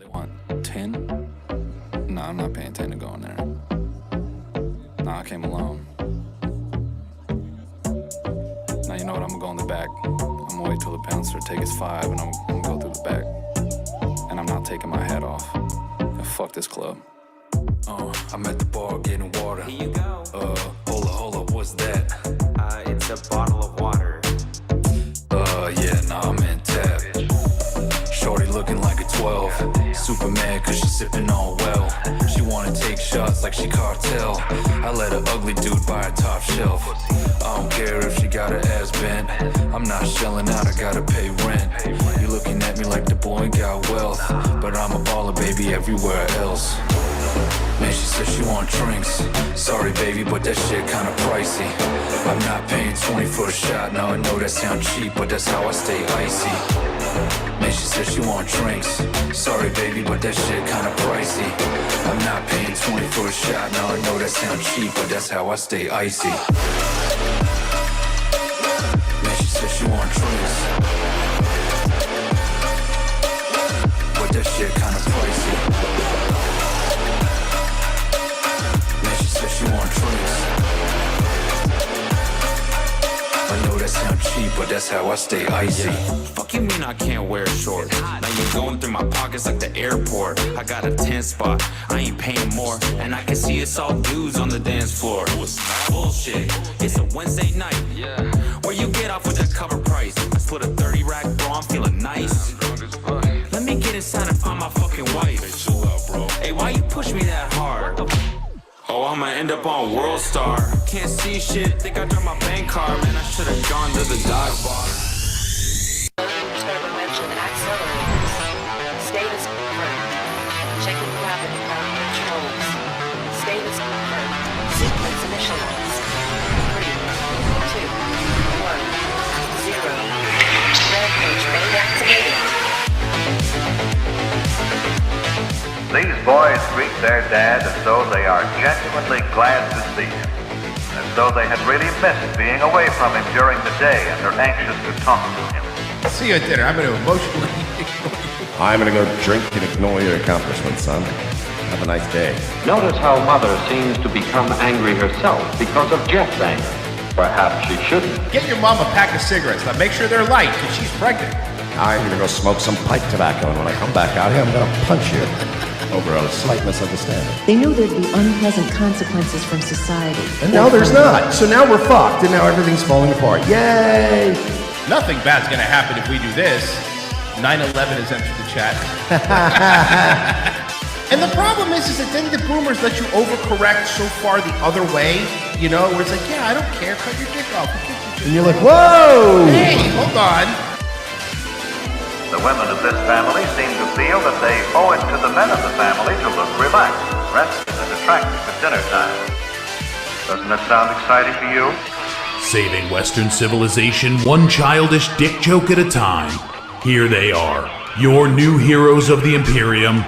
They want 10? Nah, I'm not paying 10 to go in there. Nah, I came alone. Now you know what, I'm gonna go in the back. I'm gonna wait till the bouncer take his 5 and I'm gonna go through the back. And I'm not taking my hat off. And fuck this club. I'm at the bar getting water. Here you go. Hold up, what's that? It's a bottle of water. Yeah, nah, I'm in tap. Shorty looking like a 12. Super mad cause she sipping on well. She wanna take shots like she cartel. I let an ugly dude buy a top shelf. I don't care if she got her ass bent. I'm not shelling out, I gotta pay rent. You looking at me like the boy got wealth, but I'm a baller, baby, everywhere else. Man, she said she want drinks. Sorry, baby, but that shit kinda pricey. I'm not paying 20 for a shot. Now I know that sound cheap, but that's how I stay icy. Man, she said she want drinks. Sorry, baby, but that shit kinda pricey. I'm not paying 20 for a shot. Now I know that sound cheap, but that's how I stay icy. Man, she said she want drinks, but that shit kinda pricey. She want drinks. I know that sound cheap, but that's how I stay icy. Fuck you mean I can't wear shorts? Now you're going through my pockets like the airport. I got a 10 spot, I ain't paying more. And I can see it's all dudes on the dance floor. Bullshit, it's a Wednesday night. Where you get off with that cover price? I split a 30 rack, bro, I'm feeling nice. Let me get inside and find my fucking wife. Hey, why you push me that hard? Oh, I'ma end up on World Star. Can't see shit, think I dropped my bank card. Man, I should've gone to the dive bar. Turbo engine accelerators. Status confirmed. Checking gravity controls. Status confirmed. Sequence initialized. 3, 2, 1, 0. Rampage mode activated. These boys greet their dad as though they are genuinely glad to see him, as though they had really missed being away from him during the day and are anxious to talk to him. See you at dinner. I'm going to emotionally I'm going to go drink and ignore your accomplishments, son. Have a nice day. Notice how Mother seems to become angry herself because of Jeff's anger. Perhaps she shouldn't. Get your mom a pack of cigarettes. Now make sure they're light, because she's pregnant. I'm going to go smoke some pipe tobacco, and when I come back out here, I'm going to punch you over a slight misunderstanding. They knew there'd be unpleasant consequences from society. And now there's not. So now we're fucked, and now everything's falling apart. Yay! Nothing bad's going to happen if we do this. 9/11 has entered the chat. And the problem is that then the boomers let you overcorrect so far the other way, you know, where it's like, yeah, I don't care, cut your dick off. And you're like, whoa! Hey, hold on. The women of this family seem to feel that they owe it to the men of the family to look relaxed, rested, and attractive at dinner time. Doesn't that sound exciting to you? Saving Western civilization one childish dick joke at a time. Here they are, your new heroes of the Imperium,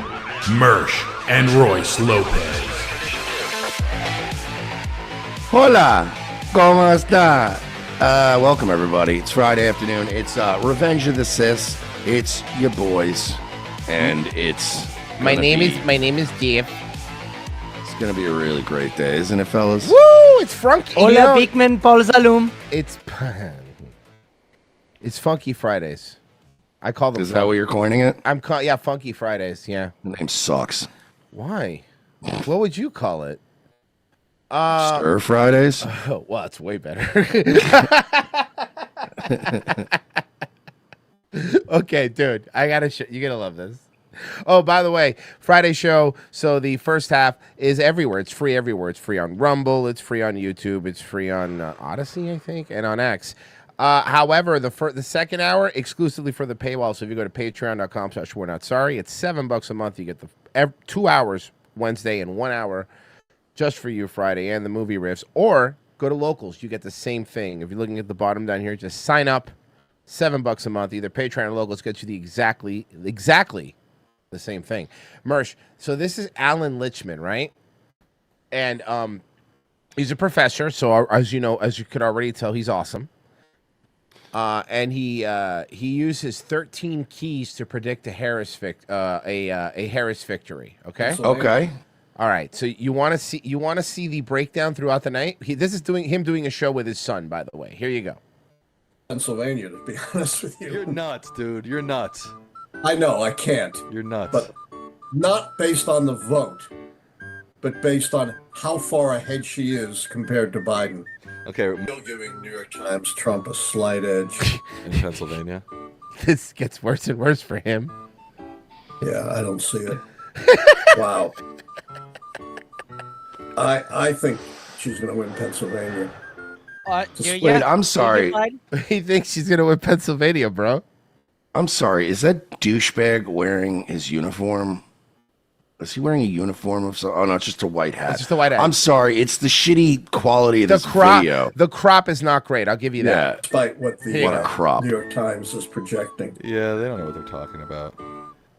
Mersh and Royce Lopez. Hola! ¿Cómo está? Welcome, everybody. It's Friday afternoon. It's Revenge of the Sis. It's your boys, and it's My name is Dave. It's gonna be a really great day, isn't it, fellas? Woo! It's Funky. Hola, Bigman, Paul Salum. It's Funky Fridays. I call them. Is that what you're coining it? Yeah, Funky Fridays. Yeah. The name sucks. Why? What would you call it? Stir Fridays. Oh, well, it's way better. Okay, dude, I gotta. You're gonna love this. Oh, by the way, Friday show. So the first half is everywhere. It's free everywhere. It's free on Rumble. It's free on YouTube. It's free on Odyssey, I think, and on X. However, the second hour exclusively for the paywall. So if you go to patreon.com/we're-not-sorry, it's $7 a month. You get the 2 hours Wednesday and 1 hour just for you Friday and the movie riffs. Or go to locals. You get the same thing. If you're looking at the bottom down here, just sign up. $7 a month. Either Patreon or locals gets you the exactly the same thing. Mersh. So this is Alan Lichman, right? And he's a professor. So as you know, as you could already tell, he's awesome. and he used his 13 keys to predict a Harris victory. Okay. Okay. All right. So you want to see the breakdown throughout the night. This is him doing a show with his son. By the way, here you go. Pennsylvania, to be honest with you. You're nuts, dude. You're nuts. I know, I can't. You're nuts. But not based on the vote, but based on how far ahead she is compared to Biden. Okay. Still giving New York Times Trump a slight edge. In Pennsylvania? This gets worse and worse for him. Yeah, I don't see it. Wow. I think she's going to win Pennsylvania. Wait, I'm sorry. He thinks she's going to win Pennsylvania, bro. I'm sorry. Is that douchebag wearing his uniform? Is he wearing a uniform of some? Oh no, it's just a white hat. It's just a white hat. I'm sorry. It's the shitty quality of this video. The crop is not great. I'll give you that. Despite what the What a crop. New York Times is projecting. Yeah, they don't know what they're talking about.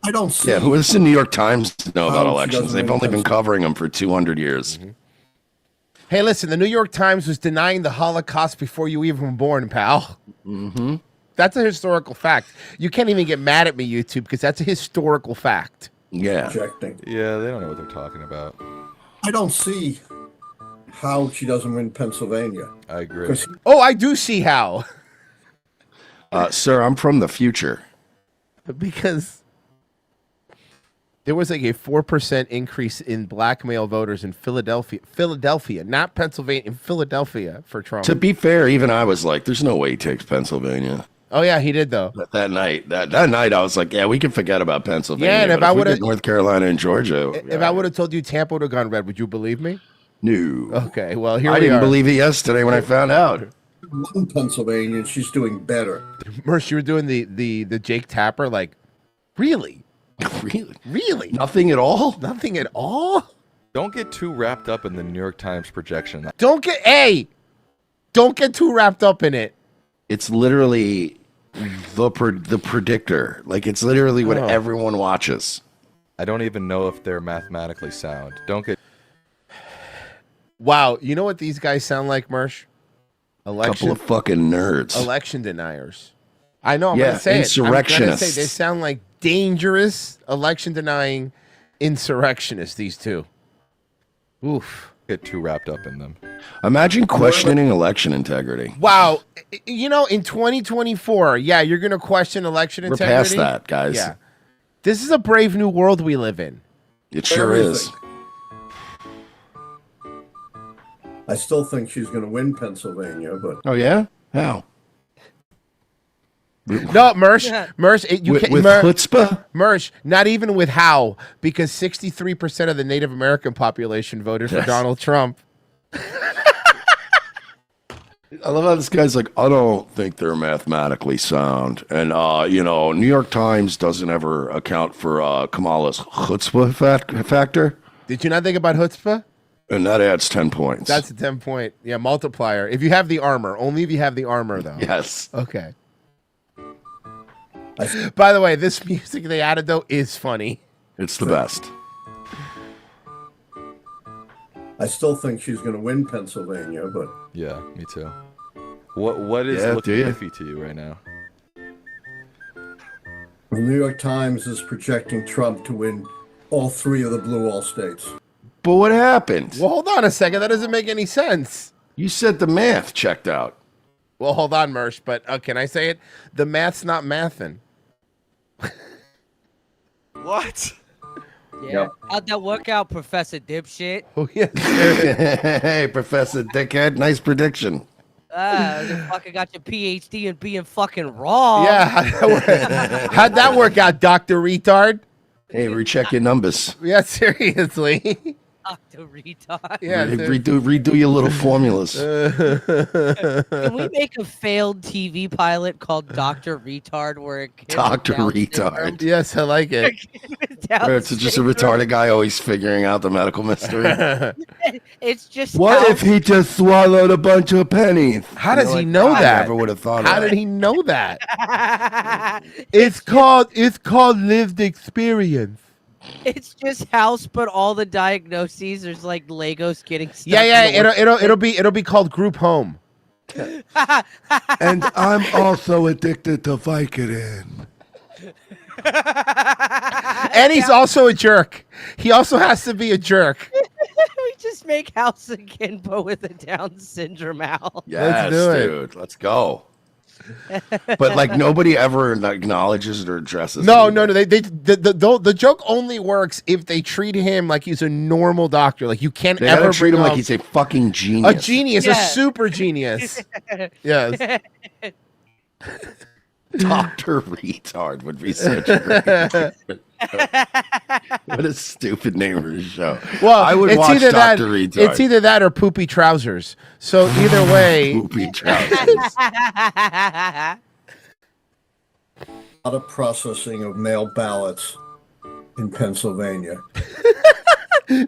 I don't see. Yeah, who does the New York Times know about She elections? doesn't They've win only been Pennsylvania. covering them for 200 years. Hey, listen, the New York Times was denying the Holocaust before you even were born, pal. Mm-hmm. That's a historical fact. You can't even get mad at me, YouTube, because that's a historical fact. Yeah. Projecting. Yeah, they don't know what they're talking about. I don't see how she doesn't win Pennsylvania. I agree. 'Cause Oh, I do see how. Sir, I'm from the future. Because there was like a 4% increase in black male voters in Philadelphia, not Pennsylvania, in Philadelphia for Trump. To be fair, even I was like, "There's no way he takes Pennsylvania." Oh yeah, he did though. But that night, that night, I was like, "Yeah, we can forget about Pennsylvania." Yeah, and if but I we would've- did North Carolina and Georgia, If I would have told you Tampa would have gone red, would you believe me? no. Okay, well here I we didn't are. believe it yesterday when I found out. won Pennsylvania, and she's doing better. Merce, you were doing the Jake Tapper, like, really? Really? Nothing at all? Nothing at all? Don't get too wrapped up in the New York Times projection. Don't get too wrapped up in it. It's literally the predictor. Like, it's literally what everyone watches. I don't even know if they're mathematically sound. Don't get. Wow, you know what these guys sound like, Mersh? Couple of fucking nerds. Election deniers. I know. I'm Yeah, gonna say it. I'm gonna say insurrectionists. they sound like dangerous election denying insurrectionists. These two. Oof. Get too wrapped up in them. Imagine questioning election integrity. Wow. You know, in 2024, yeah, you're gonna question election We're integrity. past that, guys. Yeah. This is a brave new world we live in. It sure is. I still think she's going to win Pennsylvania, but Oh yeah? How? No, Mersh, With chutzpah? Mersh, not even with how, because 63% of the Native American population voted for Yes. Donald Trump. I love how this guy's like, I don't think they're mathematically sound. And, New York Times doesn't ever account for Kamala's chutzpah factor. Did you not think about chutzpah? And that adds 10 points. That's a 10-point, multiplier. If you have the armor, only if you have the armor, though. Yes. Okay. By the way, this music they added though is funny. It's the best. I still think she's going to win Pennsylvania, but Yeah, me too. What is Yeah, looking do you? iffy to you right now? the New York Times is projecting Trump to win all three of the blue all states. But what happened? Well, hold on a second. That doesn't make any sense. You said the math checked out. Well, hold on, Mersh, but can I say it? The math's not mathin'. What? Yeah. How'd that work out, Professor Dipshit? Oh, yeah. Hey, Professor Dickhead. Nice prediction. You fucking got your PhD in being fucking wrong. Yeah, how'd that work out, Dr. Retard? Hey, recheck your numbers. Yeah, seriously. Dr. Retard. Yeah, redo your little formulas. Can we make a failed TV pilot called Dr. Retard where it gets Dr. down Retard. syndrome? Yes, I like it. Down Or it's just a retarded guy always figuring out the medical mystery. It's just What how- if he just swallowed a bunch of pennies? How does You're he like, know I that? never would have thought How of did that. he know that? It's called lived experience. It's just house, but all the diagnoses there's like Legos getting stuck. Yeah, in the it'll be called group home. And I'm also addicted to Vicodin. And he's also a jerk. He also has to be a jerk. We just make House again, but with a Down syndrome Al. Yes, do it. dude. Let's go. But like nobody ever acknowledges it or addresses. No, it. no, no. The joke only works if they treat him like he's a normal doctor. Like you can't They ever gotta treat bring him like up he's a fucking genius. a genius, Yeah. a super genius. Yes. Dr. Retard would be such a great. What a stupid name for a show. Well, I would it's watch either that. Dr. Retard. It's either that or poopy trousers. So either way, Poopy trousers. A lot of processing of mail ballots in Pennsylvania.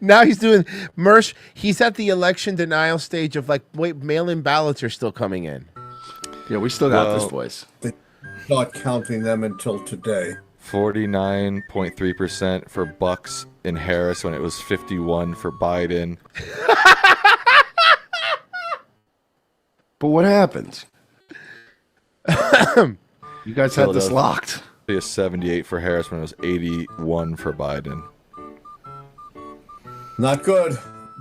now he's doing Mersh. He's at the election denial stage of like, wait, mail-in ballots are still coming in. Yeah, we still got this, boys. They not counting them until today. 49.3% for Bucks in Harris when it was 51 for Biden. But what happened? You guys had this locked. It was 78 for Harris when it was 81 for Biden. Not good.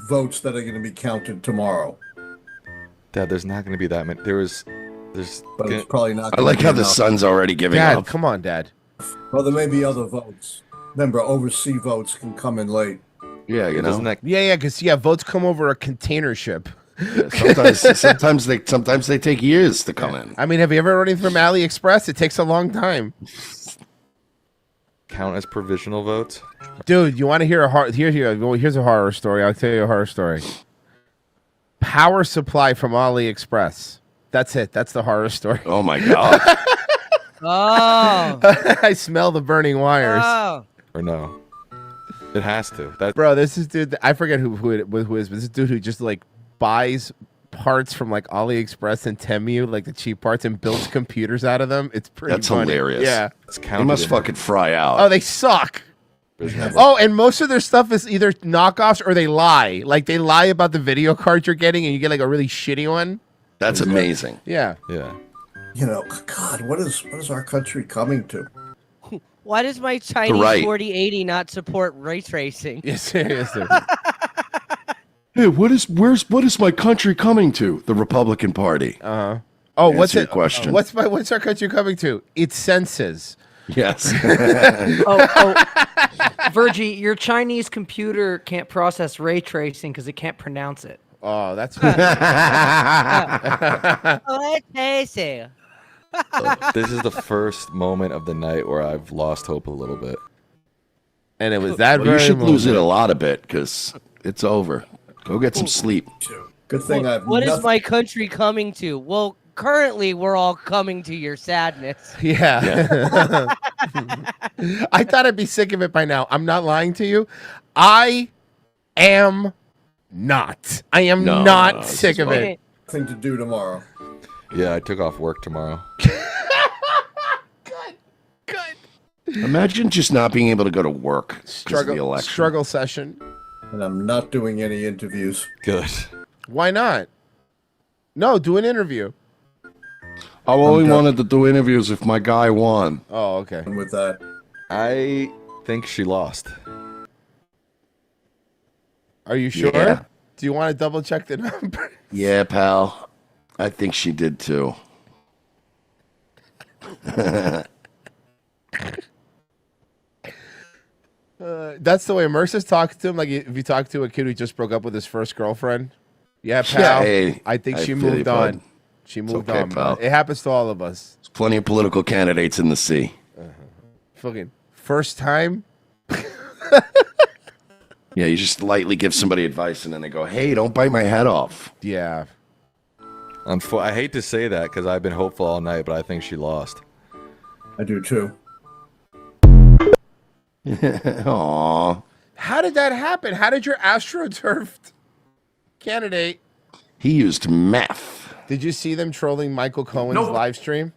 Votes that are going to be counted tomorrow. Dad, there's not going to be that many. There's. But it's probably not. I gonna like be how the enough. sun's already giving Dad, up. come on, Dad. Well, there may be other votes. Remember, overseas votes can come in late. Yeah, you know. Doesn't that Yeah, because votes come over a container ship. Yeah, sometimes they take years to come in. I mean, have you ever ordered from AliExpress? It takes a long time. count as provisional votes? Dude, you want to hear a horror? Here's a horror story. I'll tell you a horror story. Power supply from AliExpress. That's it. That's the horror story. Oh my god. Oh. I smell the burning wires. Oh. Or no? It has to. That's Bro, this is dude. I forget who is, but this dude who just like buys parts from like AliExpress and Temu, like the cheap parts, and builds computers out of them. It's pretty. That's funny. hilarious. Yeah, it's They must fucking fry out. Oh, they suck. Oh, and most of their stuff is either knockoffs or they lie. Like they lie about the video card you're getting, and you get like a really shitty one. That's amazing. Yeah. Yeah. You know, God, what is our country coming to? Why does my Chinese right. 4080 not support ray tracing? Yeah, seriously. Hey, what is my country coming to? The Republican Party. Oh, what's Answer it? your question? What's our country coming to? Its senses. Yes. Virgie, your Chinese computer can't process ray tracing because it can't pronounce it. Oh, that's. Ray tracing. This is the first moment of the night where I've lost hope a little bit. And it was that Well, you very should lose it moment. a lot of bit because it's over. Go get some sleep. Good thing I've What is nothing- my country coming to? Well, currently we're all coming to your sadness. Yeah. I thought I'd be sick of it by now. I'm not lying to you. I am not. I am not sick of it. Thing to do tomorrow. Yeah, I took off work tomorrow. Imagine just not being able to go to work. 'cause of the election. Struggle session. And I'm not doing any interviews. Good. Why not? No, do an interview. I only wanted to do interviews if my guy won. Oh, okay. And with that, I think she lost. Are you sure? Yeah. Do you want to double check the number? Yeah, pal. I think she did too. That's the way Mercer's talks to him. Like if you talk to a kid who just broke up with his first girlfriend. Yeah, pal. Yeah, hey, I think I she feel moved you, bud. on. She moved okay, on. pal. It happens to all of us. There's plenty of political candidates in the sea. Fucking first time. Yeah, you just lightly give somebody advice and then they go, hey, don't bite my head off. Yeah. I hate to say that because I've been hopeful all night, but I think she lost. I do too. Aww. How did that happen? How did your AstroTurf candidate? He used meth. Did you see them trolling Michael Cohen's live stream?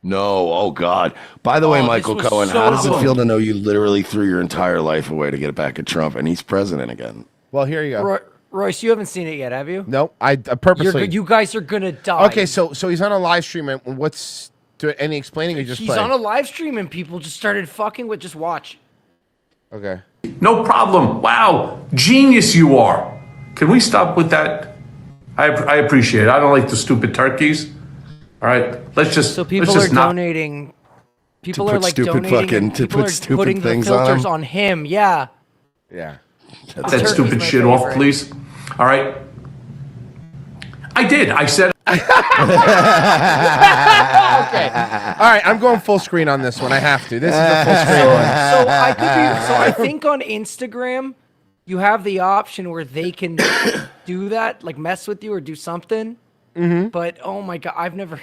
No, oh God. By the way, Oh, Michael this was Cohen, so how does it good. feel to know you literally threw your entire life away to get back at Trump and he's president again? Well, here you go. Royce, you haven't seen it yet, have you? No, I purposely. You guys are gonna die. Okay, so he's on a live stream, and any explaining or just He's play? on a live stream, and people just started fucking with. Just watch. Okay. No problem. Wow, genius you are. Can we stop with that? I appreciate it. I don't like the stupid turkeys. All right, let's just. So people let's are just not. donating. People put are like stupid donating. fucking- and to people put are stupid putting the things on filters him? on him. Yeah. Yeah. That stupid my shit off, favorite. please. All right. I did. I said. Okay. All right, I'm going full screen on this one. I have to. This is a full screen one. So I think on Instagram, you have the option where they can do that, like mess with you or do something. Mm-hmm. But oh my god, I've never.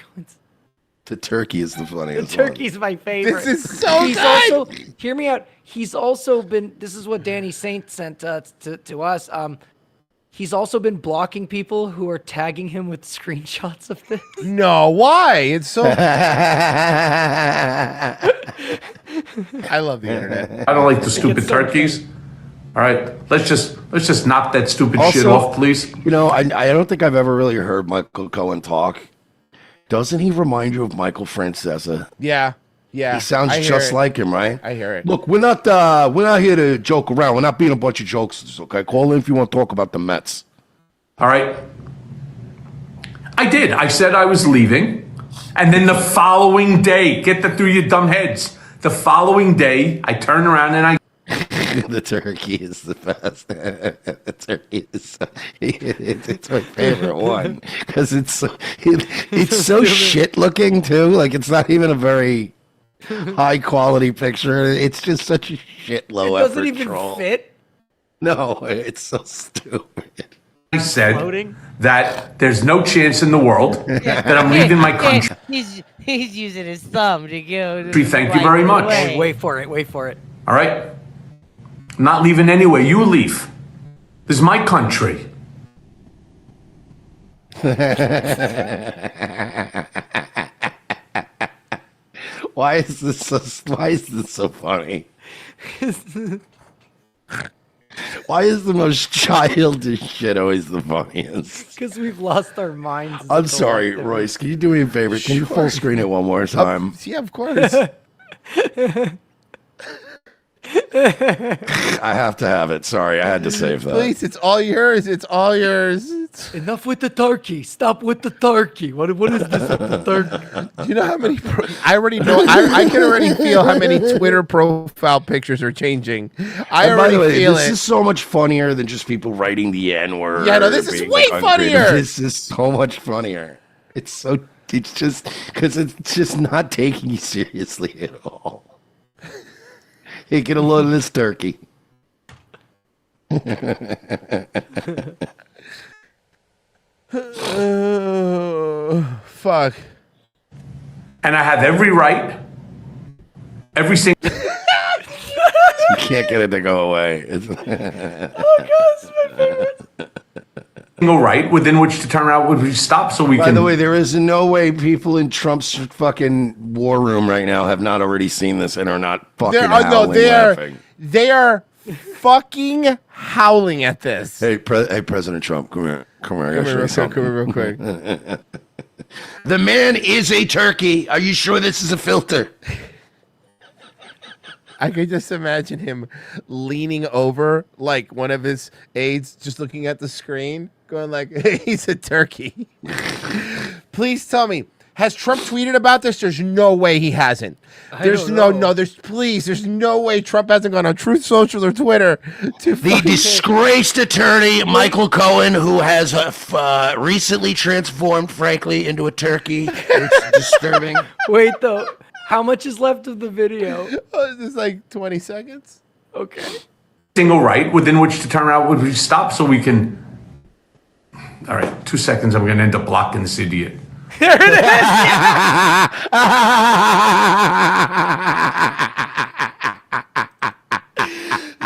The turkey is the The funniest one. turkey's my favorite. This is so He's good. also, hear me out. He's also been. This is what Danny Saint sent to us. He's also been blocking people who are tagging him with screenshots of this. No, why? It's so. I love the internet. I don't like the stupid turkeys. All right, let's just knock that stupid shit Also, off, please. You know, I don't think I've ever really heard Michael Cohen talk. Doesn't he remind you of Michael Francesa? Yeah. Yeah. He sounds I hear just it. like him, right? I hear it. Look, we're not here to joke around. We're not being a bunch of jokesters, okay? Call in if you want to talk about the Mets. All right. I did. I said I was leaving. And then the following day, get that through your dumb heads. The following day, I turned around and I. The turkey is the best. The turkey is it's my favorite one because it's so shit looking too. Like it's not even a very high quality picture. It's just such a shit low It effort doesn't even troll. fit. No, it's so stupid. I said Floating? that there's no chance in the world that I'm leaving my country. He's using his thumb to go. Thank you very much. Wait for it. Wait for it. All right? I'm not leaving anywhere. You leave. This is my country. Why is this so funny? Why is the most childish shit always the funniest? Because we've lost our minds. as a I'm sorry, collective. Royce. Can you do me a favor? Can you full screen it one more time? Yeah, of course. I have to have it. Sorry, I had to save that. Please, it's all yours. It's all yours. Enough with the turkey. Stop with the turkey. What is this with the turkey? Do you know how many? I already know. I can already feel how many Twitter profile pictures are changing. I And by already the way, feel this it. is so much funnier than just people writing the N word. Yeah, no, this is way funnier. This is so much funnier. It's just because it's just not taking you seriously at all. Hey, get a load of this turkey. Fuck. And I have every right, every single. You can't get it to go away. Single right within which to turn around would we stop so we By can. the way, there is no way people in Trump's fucking war room right now have not already seen this and are not fucking howling laughing. They are fucking howling at this. Hey, President Trump, come here. Come here. I gotta show you Come here real something. quick. The man is a turkey. Are you sure this is a filter? I could just imagine him leaning over like one of his aides, just looking at the screen, going like, hey, he's a turkey. Please tell me, has Trump tweeted about this? There's no way he hasn't. There's there's no way Trump hasn't gone on Truth Social or Twitter to The disgraced attorney, Michael Cohen, who has recently transformed, frankly, into a turkey. It's disturbing. Wait, though. How much is left of the video? Oh, is this like 20 seconds? Okay. Single right within which to turn around would we stop so we can. All right, 2 seconds. I'm going to end up blocking this idiot. There it is.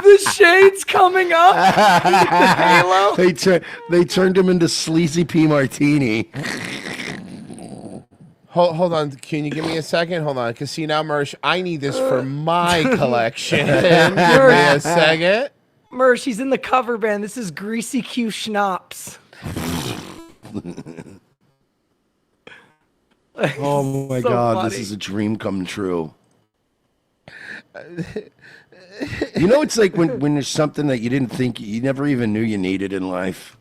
The shade's coming up. The halo. They turned him into Sleazy P. Martini. Hold on. Can you give me a second? Hold on. Casino merch. I need this for my collection. Give me a second. Mersh, he's in the cover band. This is Greasy Q Schnapps. Oh my So God, funny. this is a dream come true. You know, it's like when there's something that you didn't think, you never even knew you needed in life.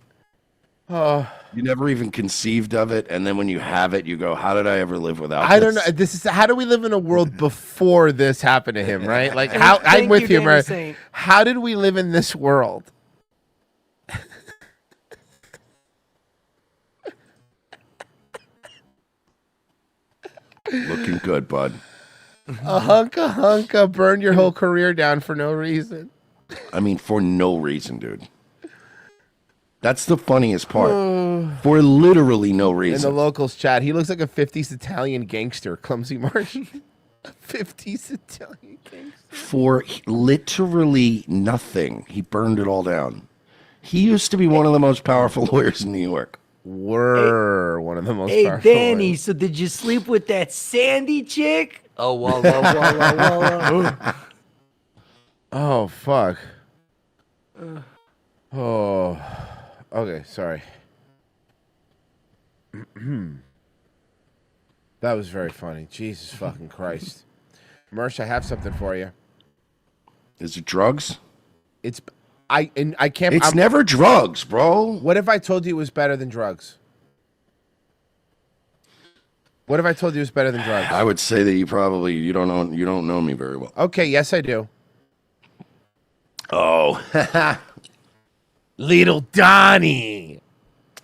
Oh, You never even conceived of it, and then when you have it, you go, "How did I ever live without?" I don't know. this?" This is how do we live in a world before this happened to him, right? Like how I'm Thank with you, you, Danny right? Saint. How did we live in this world? Looking good, bud. A hunka burned your whole career down for no reason. I mean, for no reason, dude. That's the funniest part. For literally no In the reason. locals chat, he looks like a 50s Italian gangster, Clumsy Marsh. 50s Italian gangster. For literally nothing. He burned it all down. He used to be one of the most powerful lawyers in New York. Were one of the most Hey, powerful Danny, lawyers. so did you sleep with that Sandy chick? Oh, walla. Oh, fuck. Oh. Okay, sorry. That was very funny. Jesus fucking Christ. Mersh, I have something for you. Is it drugs? I can't. It's never drugs, bro. What if I told you it was better than drugs? What if I told you it was better than drugs? I would say that you don't know me very well. Okay, yes I do. Oh. Little Donnie.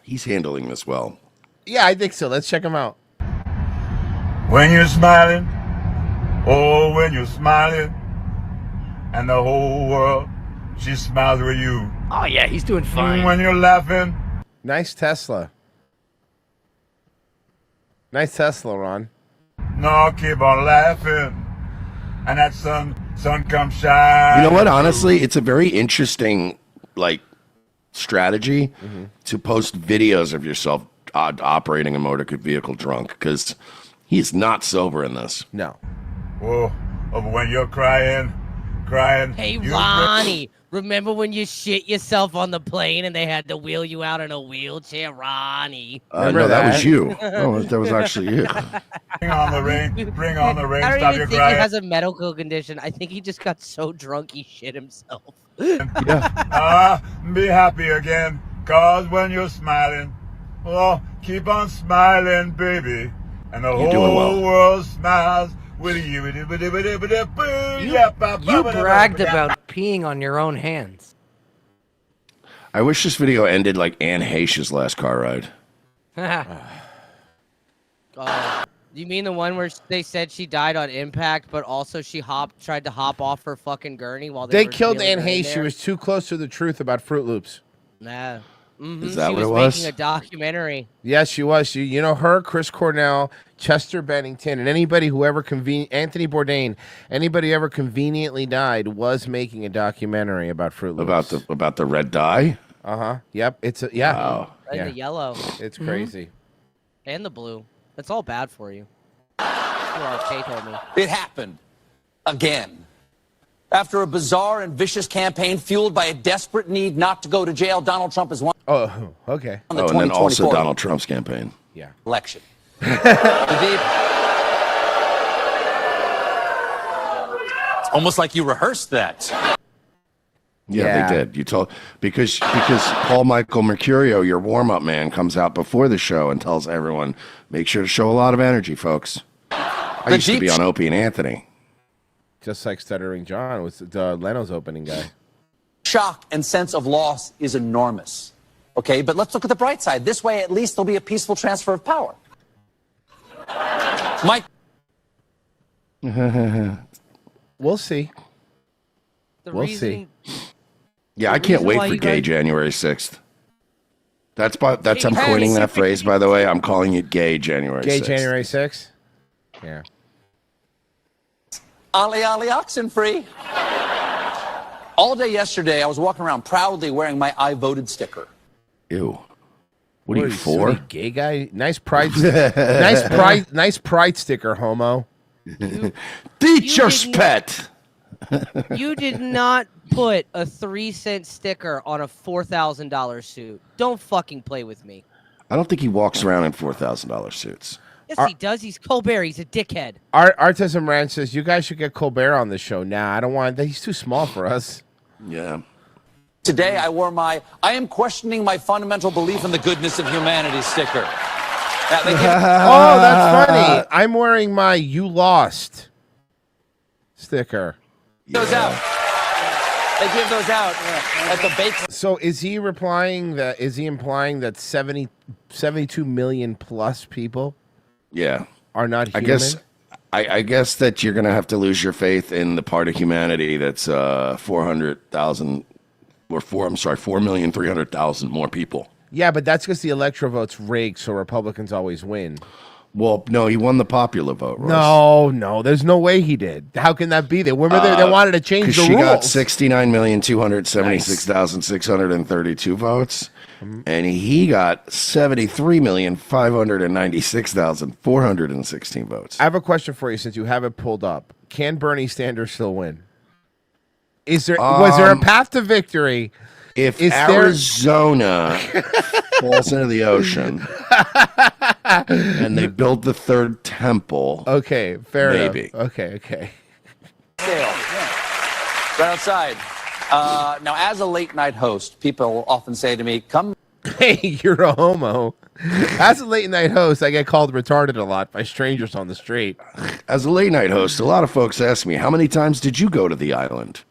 He's handling this well. Yeah, I think so. Let's check him out. When you're smiling, oh, when you're smiling, and the whole world, she smiles with you. Oh, yeah, he's doing fine. When you're laughing. Nice Tesla. Nice Tesla, Ron. No, keep on laughing. And that sun comes shining. You know what? Honestly, it's a very interesting, strategy to post videos of yourself operating a motor vehicle drunk, because he's not sober in this. No. Oh, when you're crying. Hey, you- Ronnie, remember when you shit yourself on the plane and they had to wheel you out in a wheelchair, Ronnie? No, that was you. No, that was actually you. Bring on the rain. Bring on the rain. I don't Stop even your think crying. he has a medical condition. I think he just got so drunk he shit himself. Be happy again. Cause when you're smiling, oh, keep on smiling, baby. And the You're doing whole well. world smiles with you. You bragged about peeing on your own hands. I wish this video ended like Anne Heche's last car ride. You mean the one where they said she died on impact, but also she tried to hop off her fucking gurney while They were killed wheeling Anne her in Hayes. She there? was too close to the truth about Fruit Loops. Nah. Is that she what it was was? making a documentary. Yes, she was. You know her, Chris Cornell, Chester Bennington, and anybody who ever Anthony Bourdain, anybody who ever conveniently died was making a documentary about Fruit Loops. About the red dye. Yep. It's Red and the yellow. It's crazy. And the blue. It's all bad for you. That's what RK told me. It happened again. After a bizarre and vicious campaign fueled by a desperate need not to go to jail, Donald Trump has won Oh, okay. the and then also 2024 Donald Trump's campaign. Yeah. election. It's almost like you rehearsed that. Yeah, they did. You told because Paul Michael Mercurio, your warm-up man, comes out before the show and tells everyone, make sure to show a lot of energy, folks. I used to be on Opie and Anthony. Just like Stuttering John was Leno's opening guy. Shock and sense of loss is enormous. Okay, but let's look at the bright side. This way, at least there'll be a peaceful transfer of power. Mike. We'll see. We'll see. Yeah, I can't wait for Gay January 6th. I'm Hey, coining hey, that phrase, by the way. I'm calling it Gay January 6th. Gay January 6th? Yeah. Ollie, Ollie, Oxenfree. All day yesterday, I was walking around proudly wearing my I voted sticker. Ew. What are you so for? any gay guy? Nice pride nice pride sticker, homo. Teach your pet. You did not put a 3-cent sticker on a $4,000 suit. Don't fucking play with me. I don't think he walks around in $4,000 suits. Yes, he does. He's Colbert. He's a dickhead. Artisan Ranch says you guys should get Colbert on the show. Nah, I don't want. He's too small for us. Yeah. Today I wore my I am questioning my fundamental belief in the goodness of humanity sticker. Now, they give- Oh, that's funny. I'm wearing my "You Lost" sticker. those out. They give those out at the bake. So is he replying that? Is he implying that 72 million plus people? Yeah. Are not human? I guess that you're gonna have to lose your faith in the part of humanity that's 400,000 or 4,300,000 more people. Yeah, but that's because the electoral vote's rigged, so Republicans always win. Well, no, he won the popular vote. Royce. No, there's no way he did. How can that be? They wanted to change the she rules. got 69,276,632 votes, and he got 73,596,416 votes. I have a question for you since you have it pulled up. Can Bernie Sanders still win? Was there a path to victory? If Arizona falls into the ocean and they build the third temple, okay, fair maybe. enough. Okay. Scale. Right outside. Now, as a late night host, people often say to me, come. Hey, you're a homo. As a late night host, I get called retarded a lot by strangers on the street. As a late night host, a lot of folks ask me, how many times did you go to the island?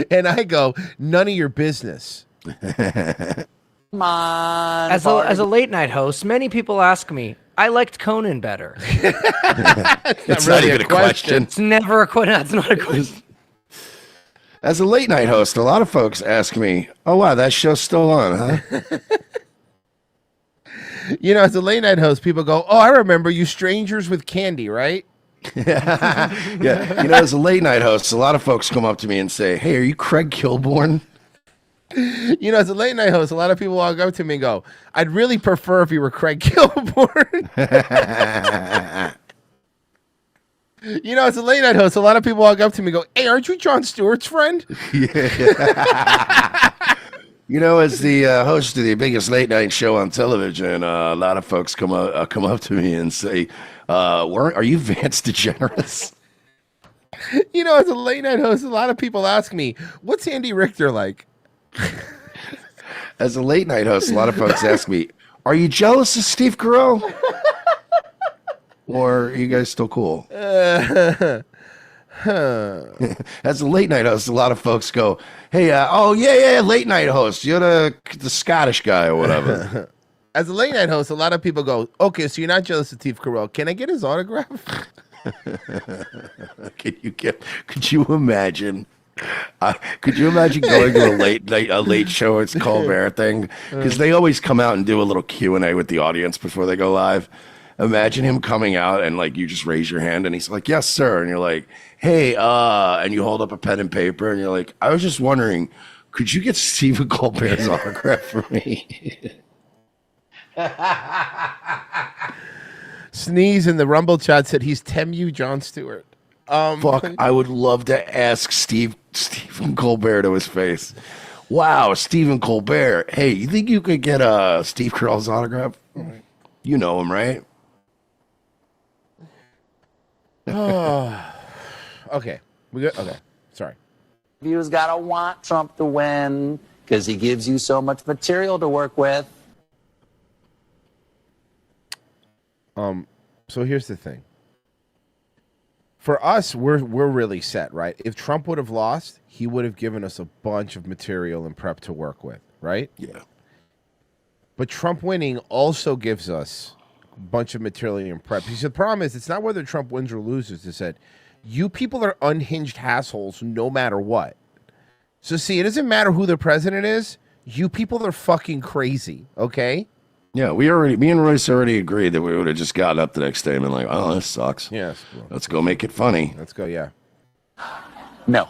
And I go, none of your business. Come on. As a late night host, many people ask me, I liked Conan better. It's not even a question. It's never a question. That's not a question. As a late night host, a lot of folks ask me, oh, wow, that show's still on, huh? You know, as a late night host, people go, oh, I remember you strangers with candy, right? Yeah. You know, as a late night host, a lot of folks come up to me and say, hey, are you Craig Kilborn? You know, as a late night host, a lot of people walk up to me and go, I'd really prefer if you were Craig Kilborn. You know, as a late night host, a lot of people walk up to me and go, hey, aren't you Jon Stewart's friend? Yeah. You know, as the host of the biggest late night show on television, a lot of folks come up to me and say, are you Vance DeGeneres? You know, as a late night host, a lot of people ask me, what's Andy Richter like? As a late night host, a lot of folks ask me, are you jealous of Steve Carell? Or are you guys still cool? As a late night host, a lot of folks go, hey, late night host. You're the Scottish guy or whatever. As a late night host, a lot of people go, okay, so you're not jealous of Steve Carell. Can I get his autograph? Could you imagine? Could you imagine going to a late show? It's Colbert thing because they always come out and do a little Q&A with the audience before they go live. Imagine him coming out and like you just raise your hand and he's like, yes, sir. And you're like, hey, and you hold up a pen and paper and you're like, I was just wondering, could you get Stephen Colbert's autograph for me? Sneeze in the Rumble chat said he's Temu Jon Stewart. Fuck, I would love to ask Stephen Colbert to his face. Wow, Stephen Colbert. Hey, you think you could get Steve Carell's autograph? You know him, right? Okay. We good? Okay. Sorry. Viewers gotta want Trump to win because he gives you so much material to work with. So here's the thing. For us, we're really set, right? If Trump would have lost, he would have given us a bunch of material and prep to work with, right? Yeah. But Trump winning also gives us a bunch of material and prep. Because the problem is, it's not whether Trump wins or loses. It's that you people are unhinged assholes no matter what. So see, it doesn't matter who the president is. You people are fucking crazy, okay? Yeah, me and Royce already agreed that we would have just gotten up the next day and been like, oh, this sucks. Yes. Let's go make it funny. Let's go, yeah. No.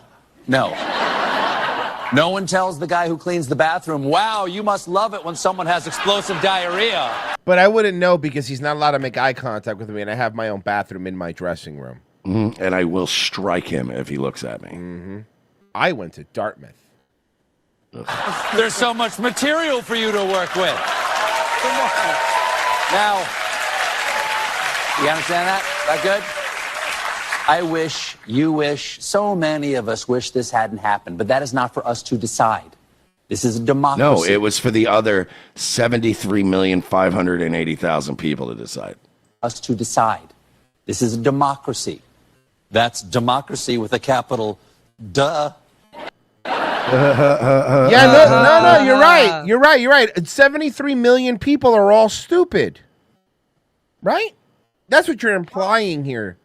No one tells the guy who cleans the bathroom, wow, you must love it when someone has explosive diarrhea. But I wouldn't know because he's not allowed to make eye contact with me, and I have my own bathroom in my dressing room. Mm-hmm. And I will strike him if he looks at me. Mm-hmm. I went to Dartmouth. There's so much material for you to work with. Come on. Now, you understand that? That good? I wish, you wish, so many of us wish this hadn't happened, but that is not for us to decide. This is a democracy. No, it was for the other 73,580,000 people to decide. Us to decide. This is a democracy. That's democracy with a capital duh. No, you're right. You're right. 73 million people are all stupid. Right? That's what you're implying here,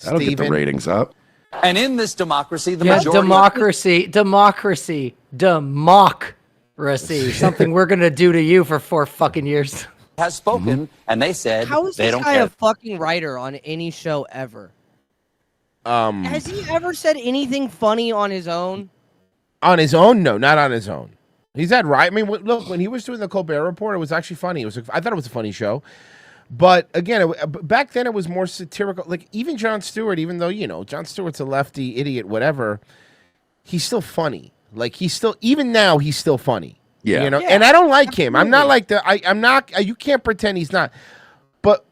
That'll get the ratings up. And in this democracy, the majority... Democracy. Something we're going to do to you for 4 fucking years. Has spoken, and they said How is they this don't guy care. a fucking writer on any show ever? Um, Has he ever said anything funny on his own? On his own? No, not on his own. He's had right. I mean, look, when he was doing the Colbert Report, it was actually funny. I thought it was a funny show. But again, back then it was more satirical. Like even Jon Stewart, even though, you know, Jon Stewart's a lefty idiot, whatever, he's still funny. Like he's still, even now, he's still funny. Yeah. You know, Yeah, and I don't like him. I'm not absolutely. like I'm not, you can't pretend he's not. But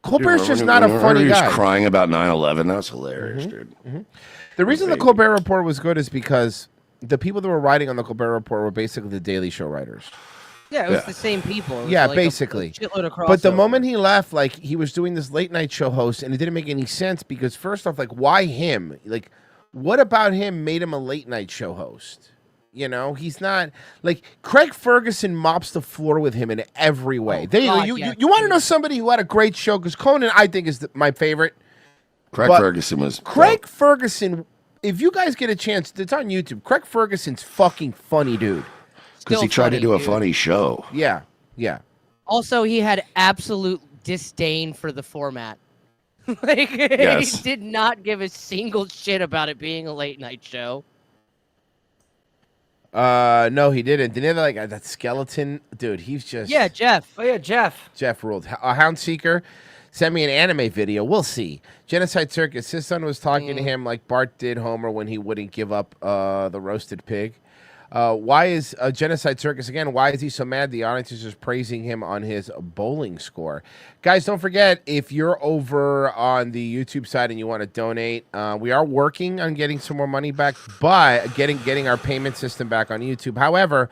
Colbert's just not a funny he guy. was crying about 9/11. That was hilarious, dude. The reason the Colbert Report was good is because the people that were writing on the Colbert Report were basically the Daily Show writers. Yeah, it was the same people. It was Yeah, like basically. A shitload of But the crossover. moment he left, like he was doing this late night show host, and it didn't make any sense because first off, like why him? Like, what about him made him a late night show host? You know, he's not like Craig Ferguson mops the floor with him in every way. There you go. You want to know somebody who had a great show? Because Conan, I think, is my favorite. Craig But Ferguson was. Craig Ferguson. If you guys get a chance, it's on YouTube. Craig Ferguson's fucking funny, dude. Because he tried to do a funny show. Yeah, yeah. Also, he had absolute disdain for the format. Like, Yes. he did not give a single shit about it being a late night show. No, he didn't. Didn't he have like that skeleton dude? He's just Yeah, Jeff. Oh, yeah, Jeff. Jeff ruled. A Hound Seeker sent me an anime video. We'll see. Genocide Circus. His son was talking to him like Bart did Homer when he wouldn't give up the roasted pig. Why is Genocide Circus again? Why is he so mad? The audience is just praising him on his bowling score. Guys, don't forget, if you're over on the YouTube side and you want to donate, we are working on getting some more money back, but getting our payment system back on YouTube. However,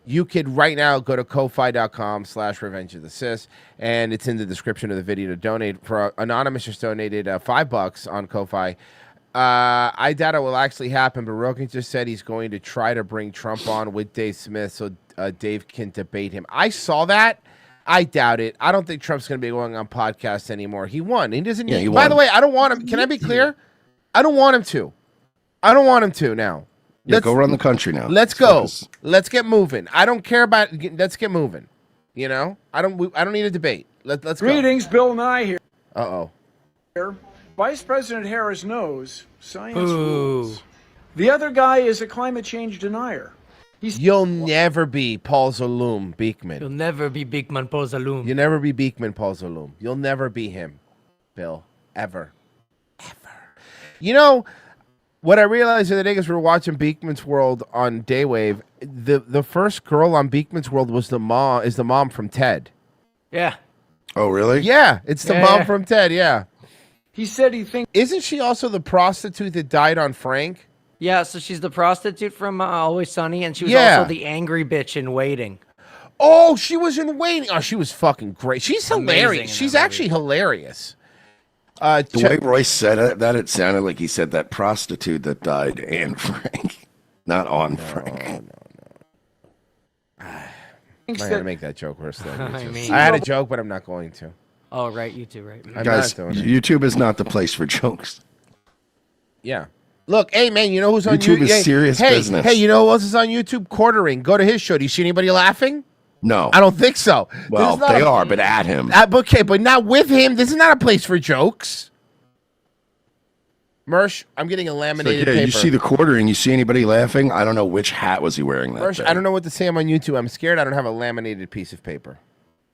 you could right now go to ko-fi.com/Revenge of the Sis, and it's in the description of the video to donate. For Anonymous just donated $5 on Ko-fi. I doubt it will actually happen, but Rogan just said he's going to try to bring Trump on with Dave Smith so Dave can debate him. I saw that. I doubt it. I don't think Trump's going to be going on podcasts anymore. He won. He doesn't. Yeah, he By won. the way, I don't want him. Can I be clear? I don't want him to. I don't want him to now. Yeah, go run the country now. Let's go. Let's get moving. I don't care about. Let's get moving. You know, I don't need a debate. Let's go. Greetings, Bill Nye here. Uh-oh. Vice President Harris knows science Ooh. rules. The other guy is a climate change denier. You'll never be Paul Zaloom Beekman. You'll never be Beekman Paul Zaloom. You'll never be Beekman Paul Zaloom. You'll never be him, Bill. Ever. You know, what I realized the other day is we were watching Beekman's World on Daywave. The first girl on Beekman's World was the mom from Ted. Yeah. Oh, really? Yeah, it's the Yeah, mom yeah. from Ted, yeah. He said he thinks... Isn't she also the prostitute that died on Frank? Yeah, so she's the prostitute from Always Sunny, and she was Yeah. also the angry bitch in Waiting. Oh, she was in Waiting. Oh, she was fucking great. She's Amazing hilarious. in She's that actually hilarious. The way Royce said that, it sounded like he said that prostitute that died and Frank, not on Frank. I'm not going to make that joke worse than I mean- I had a joke, but I'm not going to. Oh, right, you too, right. I'm Guys, not doing it. YouTube is not the place for jokes. Yeah. Look, hey, man, you know who's on YouTube is Hey, serious hey, business. Hey, you know who else is on YouTube? Quartering. Go to his show. Do you see anybody laughing? No. I don't think so. Well, This is not they a- are, but at him. Okay, but not with him. This is not a place for jokes. Mersh, I'm getting a So, laminated yeah, paper. you see the quartering. You see anybody laughing? I don't know which hat was he wearing that Mersh, day. I don't know what to say. I'm on YouTube. I'm scared. I don't have a laminated piece of paper.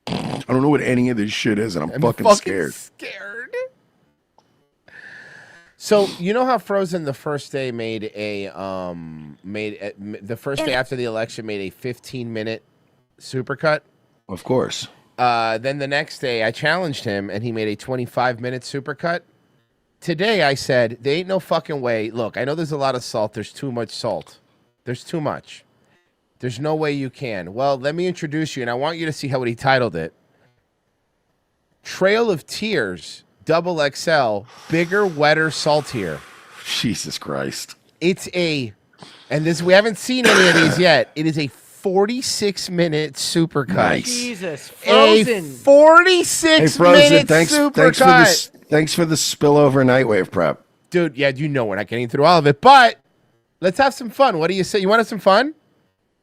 I don't know what any of this shit is, and I'm fucking scared. So you know how Frozen the first day the first day after the election made a 15-minute supercut? Of course. Then the next day I challenged him and he made a 25-minute supercut. Today I said, there ain't no fucking way. Look, I know there's a lot of salt. There's too much salt. There's too much. There's no way you can. Well, let me introduce you, and I want you to see how he titled it. Trail of Tears, Double XL, Bigger, Wetter, Saltier. Jesus Christ. It's we haven't seen any of these yet. It is a 46-minute supercut. Nice. Jesus, Frozen. A 46-minute supercut. Thanks for the spillover Nightwave prep. Dude, yeah, you know we're not getting through all of it, but let's have some fun. What do you say? You want to have some fun?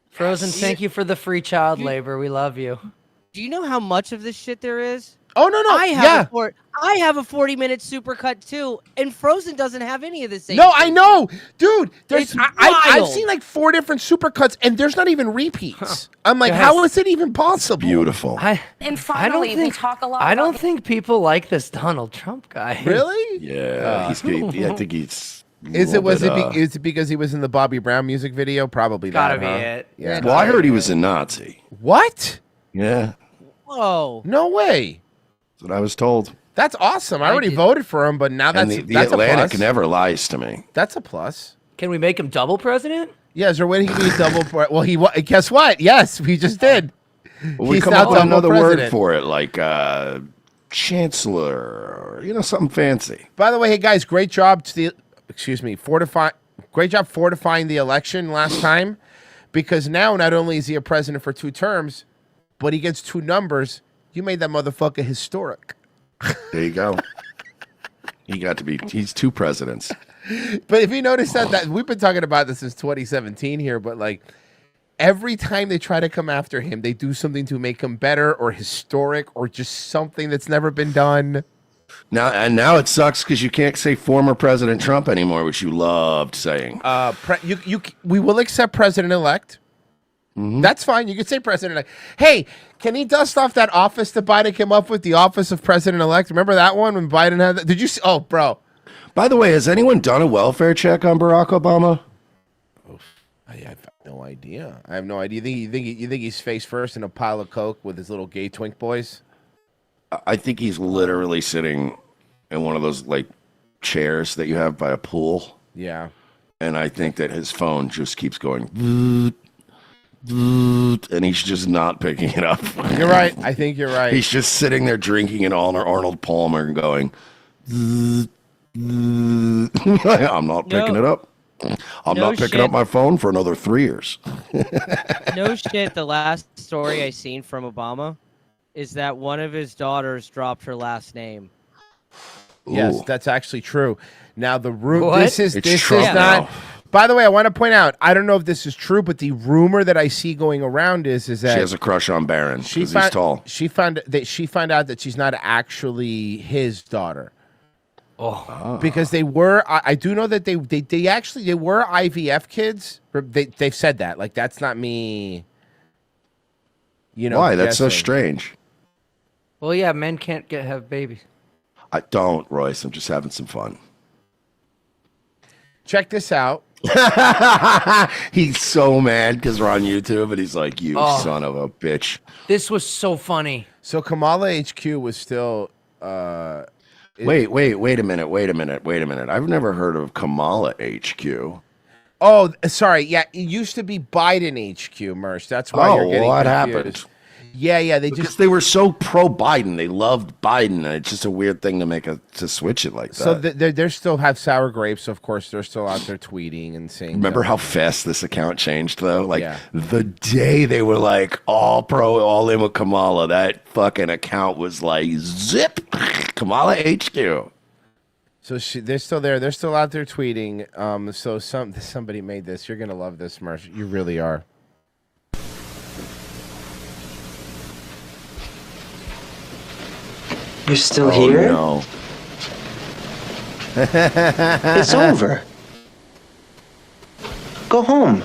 Frozen, thank you for the free child labor. We love you. Do you know how much of this shit there is? Oh, no. I have a 40-minute supercut too, and Frozen doesn't have any of this. No, I know. Dude, I've wild. seen like 4 different supercuts, and there's not even repeats. I'm like, how is it even possible? Beautiful. And finally, we talk a lot. I don't think people like this Donald Trump guy. Really? Yeah, I think he's. Is it because he was in the Bobby Brown music video? Probably Gotta that, be huh? it. Yeah. Well, I heard he was a Nazi. What? Yeah, Whoa. No way. that's what I was told. That's awesome. I already voted for him, but now And that's the that's a Atlantic plus. never lies to me. That's a plus. Can we make him double president? Yeah, is there a way he can be double? Well, guess what? Yes, we just did. Well, we He's come now up with double another president. word for it, like chancellor, or, something fancy. By the way, hey guys, great job fortifying the election last time, because now not only is he a president for 2 terms, but he gets 2 numbers. You made that motherfucker historic. There you go. He's 2 presidents. But if you notice that we've been talking about this since 2017 here, but like every time they try to come after him, they do something to make him better or historic or just something that's never been done. Now it sucks because you can't say former President Trump anymore, which you loved saying. We will accept president-elect. Mm-hmm. That's fine. You can say president-elect. Hey, can he dust off that office that Biden came up with, the office of president-elect? Remember that one when Biden had that? Did you see? Oh, bro. By the way, has anyone done a welfare check on Barack Obama? I have no idea. I have no idea. You think he's face first in a pile of coke with his little gay twink boys? I think he's literally sitting in one of those like chairs that you have by a pool. Yeah. And I think that his phone just keeps going, and he's just not picking it up. You're right. I think you're right. He's just sitting there drinking an Arnold Palmer and going, I'm not picking it up. I'm not picking up my phone for another 3 years. No shit. The last story I seen from Obama is that one of his daughters dropped her last name. Yes, that's actually true. Now the What? this is Trump not. now. By the way, I want to point out. I don't know if this is true, but the rumor that I see going around is that She has a crush on Barron because he's tall. She found out that she's not actually his daughter. Oh, because they were. I do know that they were IVF kids. They've said that. Like that's not me. Why? That's so guessing. strange. Well, yeah, men can't have babies. I don't, Royce. I'm just having some fun. Check this out. He's so mad because we're on YouTube, and he's like, "You Oh. son of a bitch." This was so funny. So Kamala HQ was still. Wait a minute. I've never heard of Kamala HQ. Oh, sorry. Yeah, it used to be Biden HQ, Mersh. That's why you're getting what confused. happened? Yeah. They were so pro Biden. They loved Biden, and it's just a weird thing to switch it like that. So they still have sour grapes. Of course, they're still out there tweeting and saying. Remember how fast this account changed, though? Like, the day they were like all pro, all in with Kamala, that fucking account was like, zip, Kamala HQ. So they're still there. They're still out there tweeting. So somebody made this. You're gonna love this, Mersh. You really are. You're still here? No. It's over. Go home.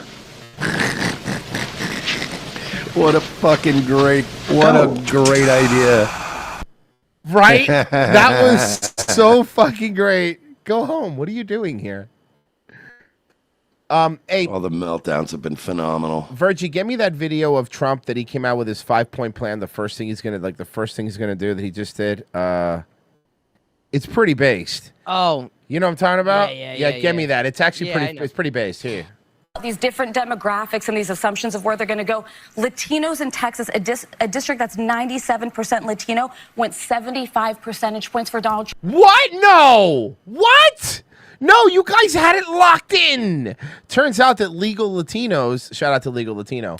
What a fucking great idea. Right? That was so fucking great. Go home. What are you doing here? Hey, all the meltdowns have been phenomenal. Virgie, get me that video of Trump that he came out with his 5-point plan. The first thing he's gonna do that he just did. It's pretty based. Oh, you know what I'm talking about? Yeah, Get me that. It's actually Yeah, I pretty. know. It's pretty based here. These different demographics and these assumptions of where they're going to go. Latinos in Texas, a district that's 97% Latino, went 75 percentage points for Donald Trump. What? No. What? No, you guys had it locked in. Turns out that legal Latinos, shout out to legal Latino.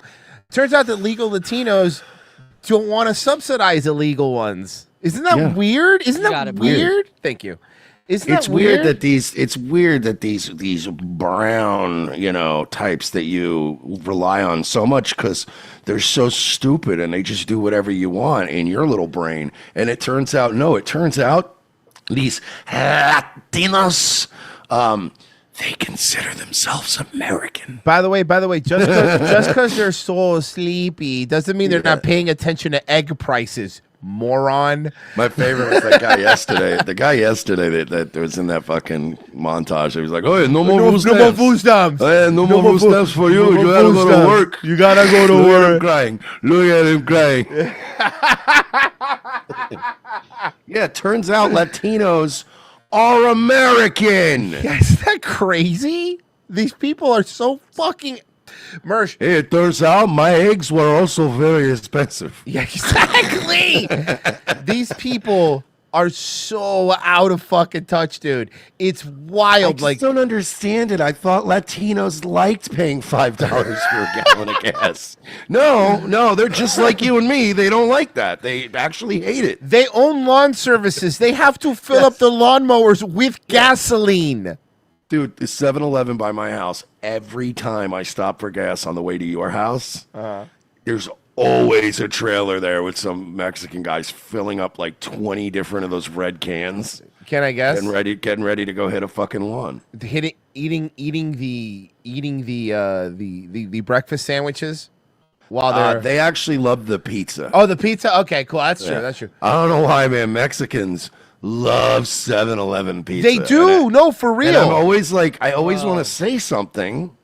Turns out that legal Latinos don't want to subsidize illegal ones. Isn't that weird? Isn't that weird? Thank you. Isn't that weird? It's weird that these brown, types that you rely on so much because they're so stupid and they just do whatever you want in your little brain. And it turns out these Latinos, they consider themselves American. By the way, just because they're so sleepy doesn't mean they're not paying attention to egg prices. Moron. My favorite was that guy yesterday. The guy yesterday that was in that fucking montage. He was like, "Oh, no more food stamps. No more food stamps. No more food stamps for you. You gotta go to work. You gotta go to Look work." At him crying. Look at him crying. Yeah, it turns out Latinos are American. Yeah, isn't that crazy? These people are so fucking... Mersh. Hey, it turns out my eggs were also very expensive. Yeah, exactly. These people are so out of fucking touch, dude. It's wild. I just don't understand it. I thought Latinos liked paying $5 for a gallon of gas. No, they're just like you and me. They don't like that. They actually hate it. They own lawn services. They have to fill up the lawnmowers with gasoline. Dude, the 7-Eleven by my house, every time I stop for gas on the way to your house, there's always a trailer there with some Mexican guys filling up like 20 different of those red cans. Can I guess? Getting ready to go hit a fucking lawn. Eating the breakfast sandwiches while they actually love the pizza. Oh, the pizza? Okay, cool. That's true. That's true. I don't know why, man. Mexicans love 7-Eleven pizza. They do. No, for real. And I'm always like, I always want to say something,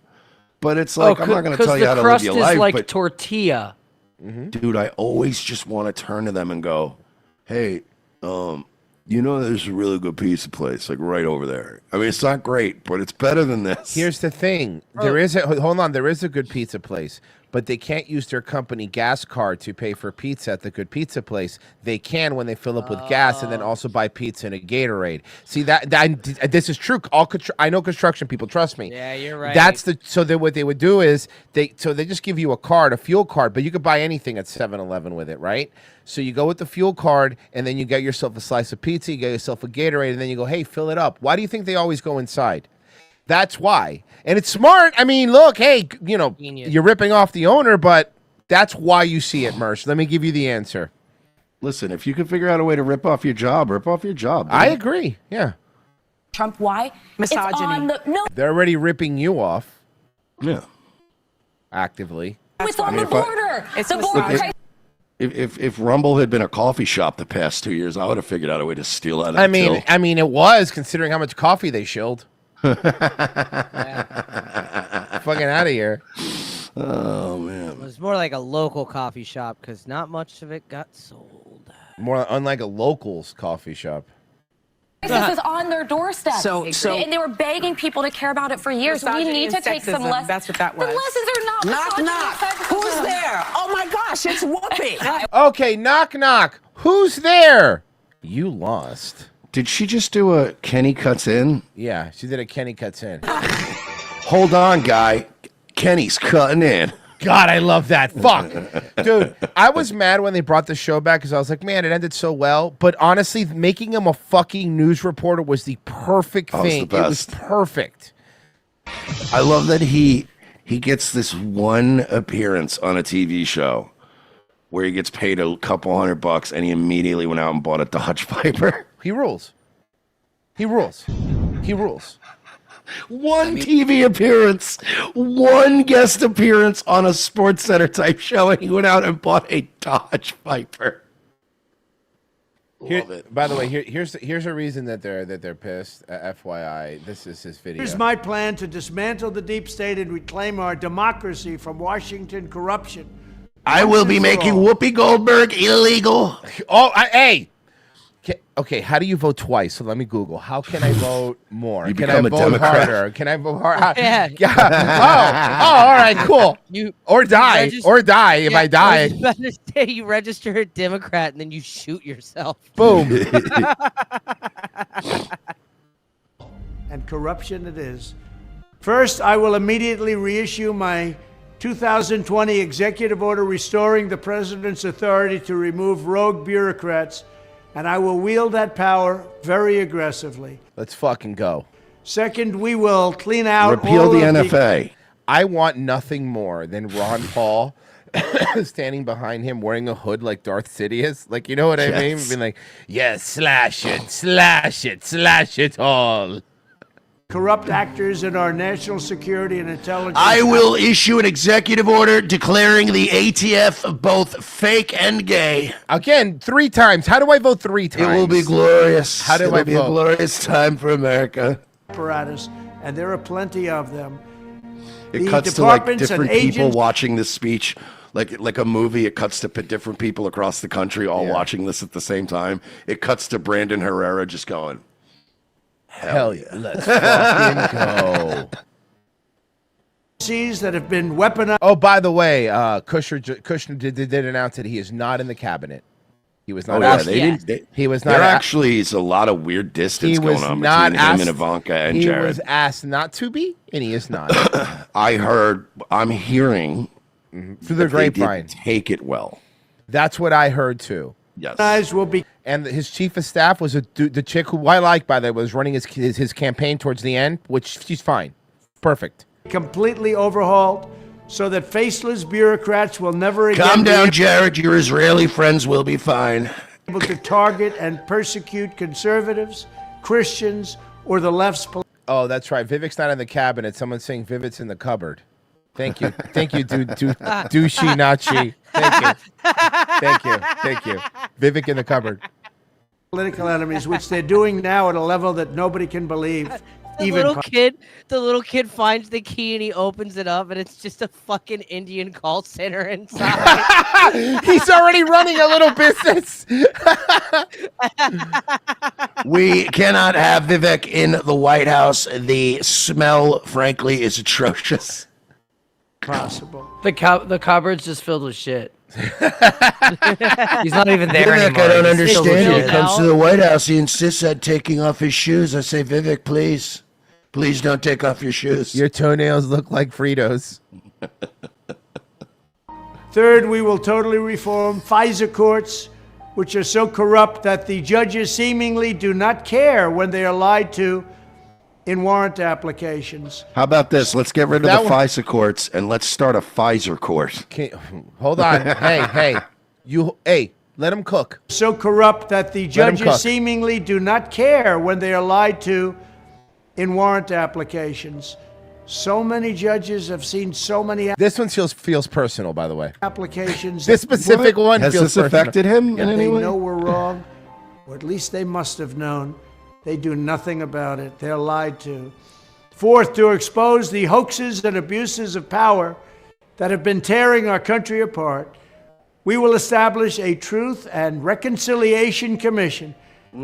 but it's like, I'm not going to tell you how to live your life. Because the crust is like but, tortilla. dude, I always just want to turn to them and go, hey, there's a really good pizza place, like right over there. I mean, it's not great, but it's better than this. Here's the thing. There is a good pizza place, but they can't use their company gas card to pay for pizza at the good pizza place. They can when they fill up with gas and then also buy pizza and a Gatorade. See, this is true. I know construction people. Trust me. Yeah, you're right. What they would do is they just give you a fuel card, but you could buy anything at 7-Eleven with it, right? So you go with the fuel card, and then you get yourself a slice of pizza, you get yourself a Gatorade, and then you go, hey, fill it up. Why do you think they always go inside? That's why. And it's smart. I mean, look, hey, you're ripping off the owner, but that's why you see it, Mersh. Let me give you the answer. Listen, if you can figure out a way to rip off your job, rip off your job. I agree. Yeah. Trump, why? Misogyny. They're already ripping you off. Yeah. Actively. It's on the border. It's misogyny. If Rumble had been a coffee shop the past 2 years, I would have figured out a way to steal out of I mean, it was, considering how much coffee they shilled. Fucking out of here. Oh, man. It was more like a local coffee shop because not much of it got sold. More unlike a locals coffee shop. This is on their doorstep. And they were begging people to care about it for years. We need to take some lessons. That's what that was. The lessons are not Knock, misogyny, knock. sexism. Who's there? Oh my gosh, it's Whoopi. Okay, knock, knock. Who's there? You lost. Did she just do a Kenny Cuts In? Yeah, she did a Kenny Cuts In. Hold on, guy. Kenny's cutting in. God, I love that. Fuck. Dude, I was mad when they brought the show back because I was like, man, it ended so well. But honestly, making him a fucking news reporter was the perfect thing. It was perfect. I love that he gets this one appearance on a TV show where he gets paid a couple $100 and he immediately went out and bought a Dodge Viper. He rules. He rules. He rules. One TV appearance, one guest appearance on a Sports Center type show, and he went out and bought a Dodge Viper. Love it. By the way, here's a reason that they're pissed. FYI, this is his video. Here's my plan to dismantle the deep state and reclaim our democracy from Washington corruption. I will be making Whoopi Goldberg illegal. Hey. Okay, how do you vote twice? So let me Google. How can I vote more? You can I become a vote Democrat. harder? Can I vote harder? Yeah. All right, cool. Or die. If I die. I was about to say you register a Democrat and then you shoot yourself. Boom. And corruption it is. First, I will immediately reissue my 2020 executive order restoring the president's authority to remove rogue bureaucrats, and I will wield that power very aggressively. Let's fucking go. Second, we will clean out Repeal all the of NFA. I want nothing more than Ron Paul standing behind him wearing a hood like Darth Sidious. Like, you know what I mean? Being like, yes, slash it all. corrupt actors in our national security and intelligence. I will issue an executive order declaring the ATF both fake and gay. Again, 3 times. How do I vote 3 times? It will be glorious. How do It'll I be vote? a glorious time for America. Apparatus, and there are plenty of them. It The cuts to like departments and different people agents- watching this speech, like a movie. It cuts to different people across the country all watching this at the same time. It cuts to Brandon Herrera just going, Hell yeah. Let's fucking go. That have been weaponized. Oh, by the way, Kushner did announce that he is not in the cabinet. He was not. Oh, yeah, asked. they didn't. He was not. There a- actually is a lot of weird distance He going was on not between him asked- and Ivanka and he Jared. was asked not to be, and he is not. I'm hearing through the that they grapevine. didn't take it well. That's what I heard too. Yes. Will be. And his chief of staff was the chick who I like, by the way, was running his campaign towards the end, which she's fine, perfect. Completely overhauled so that faceless bureaucrats will never again Calm be down, able Jared. Your Israeli friends will be fine. to target and persecute conservatives, Christians, or the left's. Oh, that's right. Vivek's not in the cabinet. Someone's saying Vivek's in the cupboard. Thank you, douchey nachi. Thank you. Vivek in the cupboard. Political enemies, which they're doing now at a level that nobody can believe. The little kid finds the key and he opens it up and it's just a fucking Indian call center inside. He's already running a little business. We cannot have Vivek in the White House. The smell, frankly, is atrocious. Possible. The cupboard's just filled with shit. He's not even there Vivek, anymore. I don't He's filled with understand. He shit. comes to the White House. He insists on taking off his shoes. I say, Vivek, please don't take off your shoes. Your toenails look like Fritos. Third, we will totally reform FISA courts, which are so corrupt that the judges seemingly do not care when they are lied to in warrant applications. How about this? Let's get rid of That the one- FISA courts and let's start a Pfizer court. Hold on. hey, let him cook. So corrupt that the Let 'em judges cook. seemingly do not care when they are lied to in warrant applications. So many judges have seen so many This one feels personal, by the way. applications. This specific one Has feels this affected personal. him in They any way? know we're wrong, or at least they must have known. They do nothing about it. They're lied to. Fourth, to expose the hoaxes and abuses of power that have been tearing our country apart, we will establish a Truth and Reconciliation Commission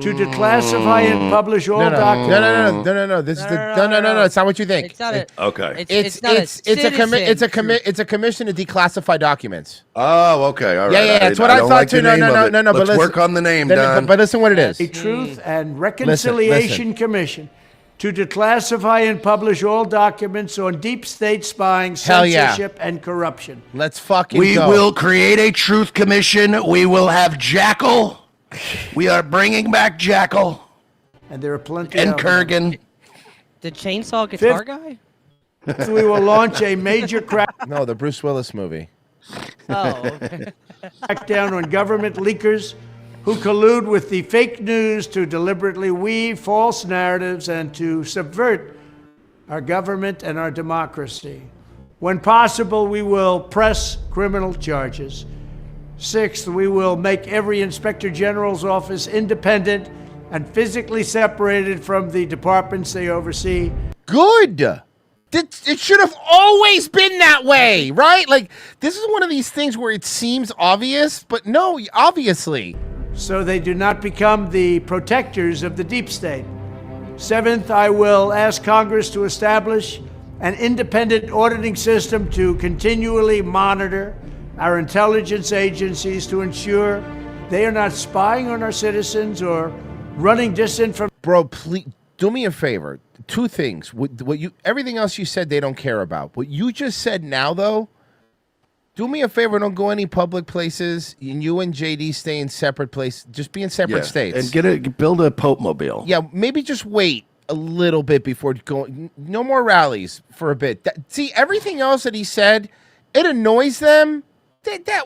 to declassify and publish all documents. No. This is no. It's not what you think. It's not a. Okay. It's not a It's a commission to declassify documents. Oh, okay. All right. Yeah. That's what I don't thought like too. the name of No. it. But Let's listen, work on the name, then- Don. But listen what it is. A Truth and Reconciliation Commission to declassify and publish all documents on deep state spying, Hell yeah. censorship, and corruption. Let's fucking We go. will create a truth commission. We will have Jackal. We are bringing back Jackal And there are plenty and of them. Kurgan. The chainsaw guitar Fifth- guy? We will launch a major No, the Bruce Willis movie. Oh. crackdown on government leakers who collude with the fake news to deliberately weave false narratives and to subvert our government and our democracy. When possible, we will press criminal charges. Sixth, we will make every Inspector General's office independent and physically separated from the departments they oversee. Good. It should have always been that way, right? Like, this is one of these things where it seems obvious, but no, obviously. So they do not become the protectors of the deep state. Seventh, I will ask Congress to establish an independent auditing system to continually monitor our intelligence agencies to ensure they are not spying on our citizens or running disinformation. Bro, please do me a favor. Two things. Everything else you said they don't care about. What you just said now, though, do me a favor. Don't go any public places. And you and JD stay in separate places. Just be in separate states. And build a Pope mobile. Yeah, maybe just wait a little bit before going. No more rallies for a bit. See, everything else that he said, it annoys them.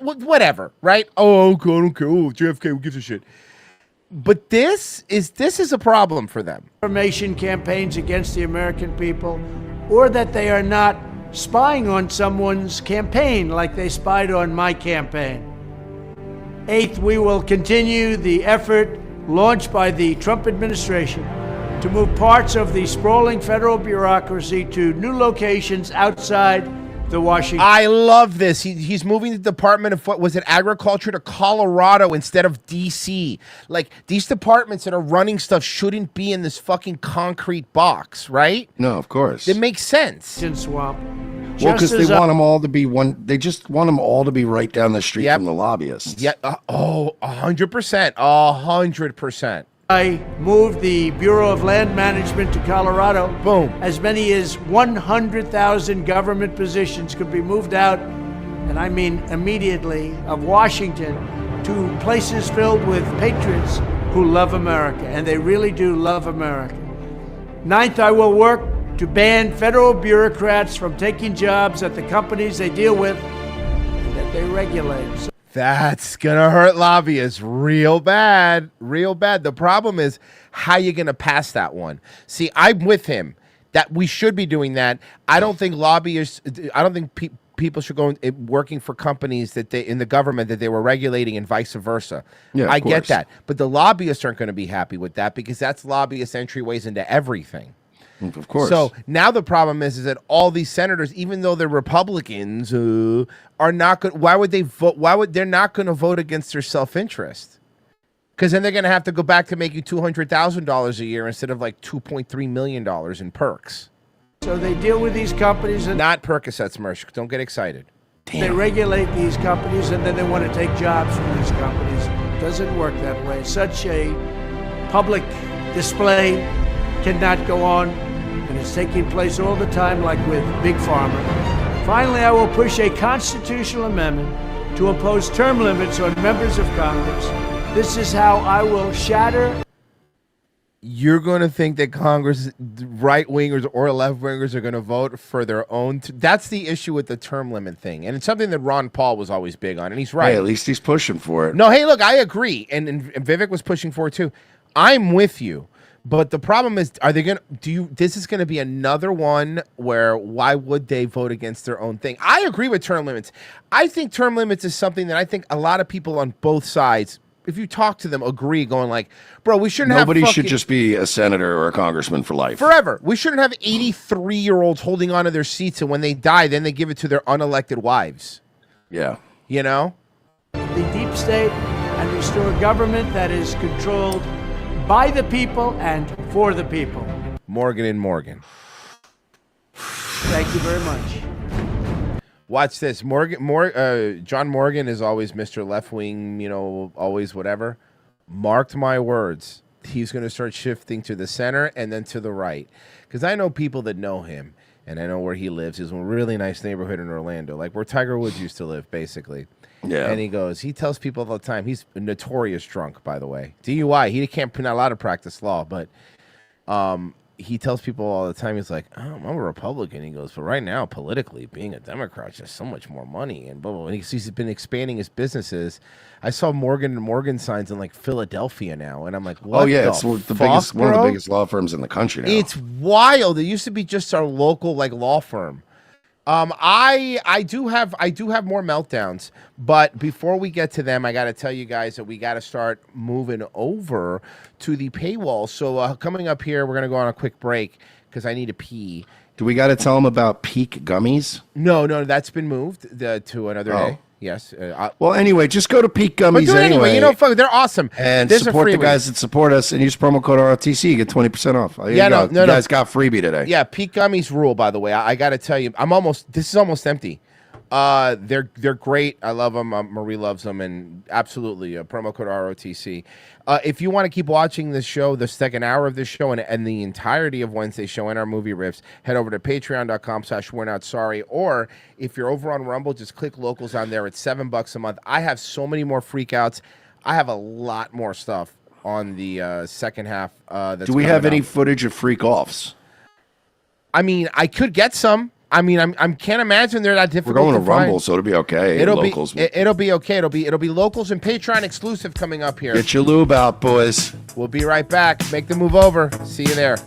Whatever, right? Oh, okay, I don't care. Oh, JFK, who gives a shit? But this is a problem for them. Information campaigns against the American people, or that they are not spying on someone's campaign like they spied on my campaign. Eighth, we will continue the effort launched by the Trump administration to move parts of the sprawling federal bureaucracy to new locations outside the Washington. I love this. He's moving the Department of, what was it, Agriculture to Colorado instead of D.C. Like, these departments that are running stuff shouldn't be in this fucking concrete box, right? No, of course. It makes sense. Swamp. Well, because they want them all to be one. They just want them all to be right down the street from the lobbyists. Yeah. 100%. 100%. I moved the Bureau of Land Management to Colorado. Boom. As many as 100,000 government positions could be moved out, and I mean immediately, of Washington to places filled with patriots who love America, and they really do love America. Ninth, I will work to ban federal bureaucrats from taking jobs at the companies they deal with and that they regulate. That's gonna hurt lobbyists real bad, real bad. The problem is how you gonna pass that one. See, I'm with him that we should be doing that. I don't think lobbyists. I don't think people should go working for companies that they in the government that they were regulating and vice versa. Yeah, I get that, but the lobbyists aren't going to be happy with that because that's lobbyist entryways into everything. Of course. So now the problem is that all these senators, even though they're Republicans, are not good. Why would they vote? They're not going to vote against their self-interest? Because then they're going to have to go back to making $200,000 a year instead of like $2.3 million in perks. So they deal with these companies and not Percocets, Mersh. Don't get excited. They regulate these companies and then they want to take jobs from these companies. It doesn't work that way. Such a public display cannot go on. And it's taking place all the time, like with Big Pharma. Finally, I will push a constitutional amendment to impose term limits on members of Congress. This is how I will shatter. You're going to think that Congress, right-wingers or left-wingers, are going to vote for their own. That's the issue with the term limit thing. And it's something that Ron Paul was always big on, and he's right. Hey, at least he's pushing for it. No, hey, look, I agree. And Vivek was pushing for it, too. I'm with you. But the problem is, are they going to, this is going to be another one where why would they vote against their own thing? I agree with term limits. I think term limits is something that I think a lot of people on both sides, if you talk to them, agree, going like, bro, we shouldn't have Nobody should just be a senator or a congressman for life. Forever. We shouldn't have 83-year-olds holding on to their seats, and when they die, then they give it to their unelected wives. Yeah. You know? The deep state and restore government that is controlled by the people and for the people. Morgan and Morgan. Thank you very much. Watch this. John Morgan is always Mr. Left Wing, always whatever. Marked my words. He's going to start shifting to the center and then to the right. Because I know people that know him, and I know where he lives. He's in a really nice neighborhood in Orlando, like where Tiger Woods used to live, basically. Yeah. And he tells people all the time, he's a notorious drunk, by the way. DUI, he can't, not allowed to practice law, but he tells people all the time, he's like, I'm a Republican. He goes, but right now, politically, being a Democrat, just so much more money and blah, blah, blah. And he's been expanding his businesses. I saw Morgan signs in like Philadelphia now. And I'm like, what? Oh, yeah. It's one of the biggest law firms in the country now. It's wild. It used to be just our local law firm. I do have more meltdowns, but before we get to them, I got to tell you guys that we got to start moving over to the paywall. So coming up here, we're gonna go on a quick break because I need to pee. Do we got to tell them about Peak Gummies? No, that's been moved to another day. Yes. Well, anyway, just go to Peak Gummies do it anyway. You know, fuck, they're awesome. And There's a support the freebie. guys that support us and use promo code ROTC. You get 20% off. There you go. You guys got freebie today. Yeah, Peak Gummies rule, by the way. I got to tell you, this is almost empty. They're great. I love them. Marie loves them, and absolutely promo code ROTC. If you want to keep watching this show, the second hour of this show, and the entirety of Wednesday's show and our movie riffs, head over to patreon.com/we're-not-sorry. Or if you're over on Rumble, just click locals on there. It's $7 a month. I have so many more freakouts. I have a lot more stuff on the second half. Do we have any footage of freak offs? I mean, I could get some. I mean, I can't imagine they're that difficult. We're going to find. Rumble, so it'll be okay. It'll Locals. be okay. It'll be locals and Patreon exclusive coming up here. Get your lube out, boys. We'll be right back. Make the move over. See you there.